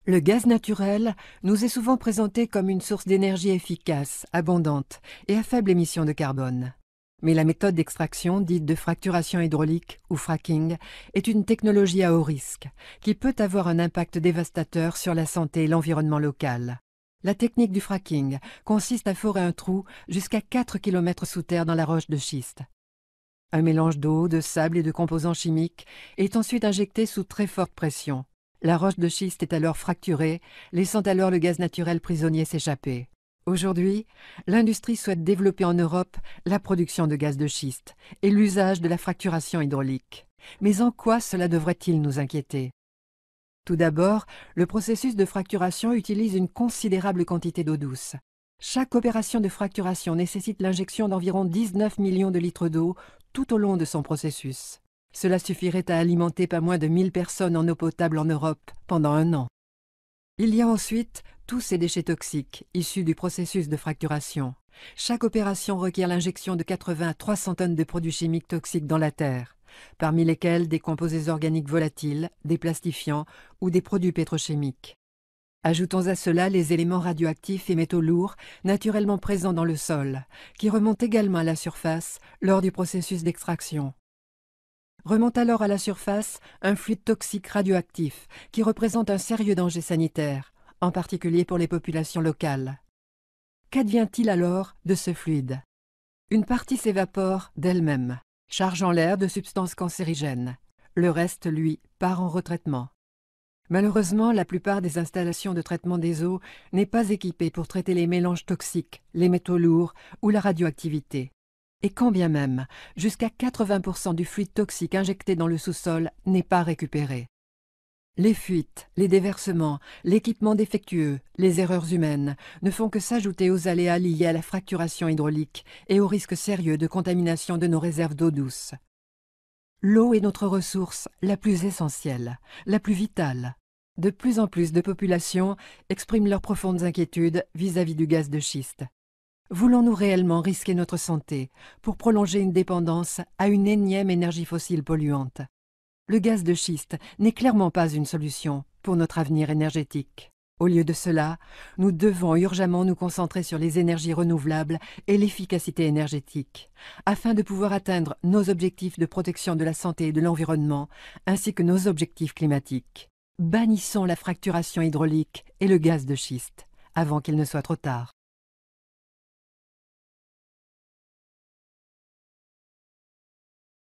Le gaz naturel nous est souvent présenté comme une source d'énergie efficace, abondante et à faible émission de carbone. Mais la méthode d'extraction, dite de fracturation hydraulique ou fracking, est une technologie à haut risque, qui peut avoir un impact dévastateur sur la santé et l'environnement local. La technique du fracking consiste à forer un trou jusqu'à 4 km sous terre dans la roche de schiste. Un mélange d'eau, de sable et de composants chimiques est ensuite injecté sous très forte pression. La roche de schiste est alors fracturée, laissant alors le gaz naturel prisonnier s'échapper. Aujourd'hui, l'industrie souhaite développer en Europe la production de gaz de schiste et l'usage de la fracturation hydraulique. Mais en quoi cela devrait-il nous inquiéter? Tout d'abord, le processus de fracturation utilise une considérable quantité d'eau douce. Chaque opération de fracturation nécessite l'injection d'environ 19 millions de litres d'eau tout au long de son processus. Cela suffirait à alimenter pas moins de 1000 personnes en eau potable en Europe pendant un an. Il y a ensuite tous ces déchets toxiques issus du processus de fracturation. Chaque opération requiert l'injection de 80 à 300 tonnes de produits chimiques toxiques dans la terre, parmi lesquels des composés organiques volatiles, des plastifiants ou des produits pétrochimiques. Ajoutons à cela les éléments radioactifs et métaux lourds naturellement présents dans le sol, qui remontent également à la surface lors du processus d'extraction. Remonte alors à la surface un fluide toxique radioactif qui représente un sérieux danger sanitaire, en particulier pour les populations locales. Qu'advient-il alors de ce fluide? Une partie s'évapore d'elle-même, chargeant l'air de substances cancérigènes. Le reste, lui, part en retraitement. Malheureusement, la plupart des installations de traitement des eaux n'est pas équipée pour traiter les mélanges toxiques, les métaux lourds ou la radioactivité. Et quand bien même, jusqu'à 80% du fluide toxique injecté dans le sous-sol n'est pas récupéré. Les fuites, les déversements, l'équipement défectueux, les erreurs humaines ne font que s'ajouter aux aléas liés à la fracturation hydraulique et au risque sérieux de contamination de nos réserves d'eau douce. L'eau est notre ressource la plus essentielle, la plus vitale. De plus en plus de populations expriment leurs profondes inquiétudes vis-à-vis du gaz de schiste. Voulons-nous réellement risquer notre santé pour prolonger une dépendance à une énième énergie fossile polluante? Le gaz de schiste n'est clairement pas une solution pour notre avenir énergétique. Au lieu de cela, nous devons urgemment nous concentrer sur les énergies renouvelables et l'efficacité énergétique, afin de pouvoir atteindre nos objectifs de protection de la santé et de l'environnement, ainsi que nos objectifs climatiques. Bannissons la fracturation hydraulique et le gaz de schiste, avant qu'il ne soit trop tard.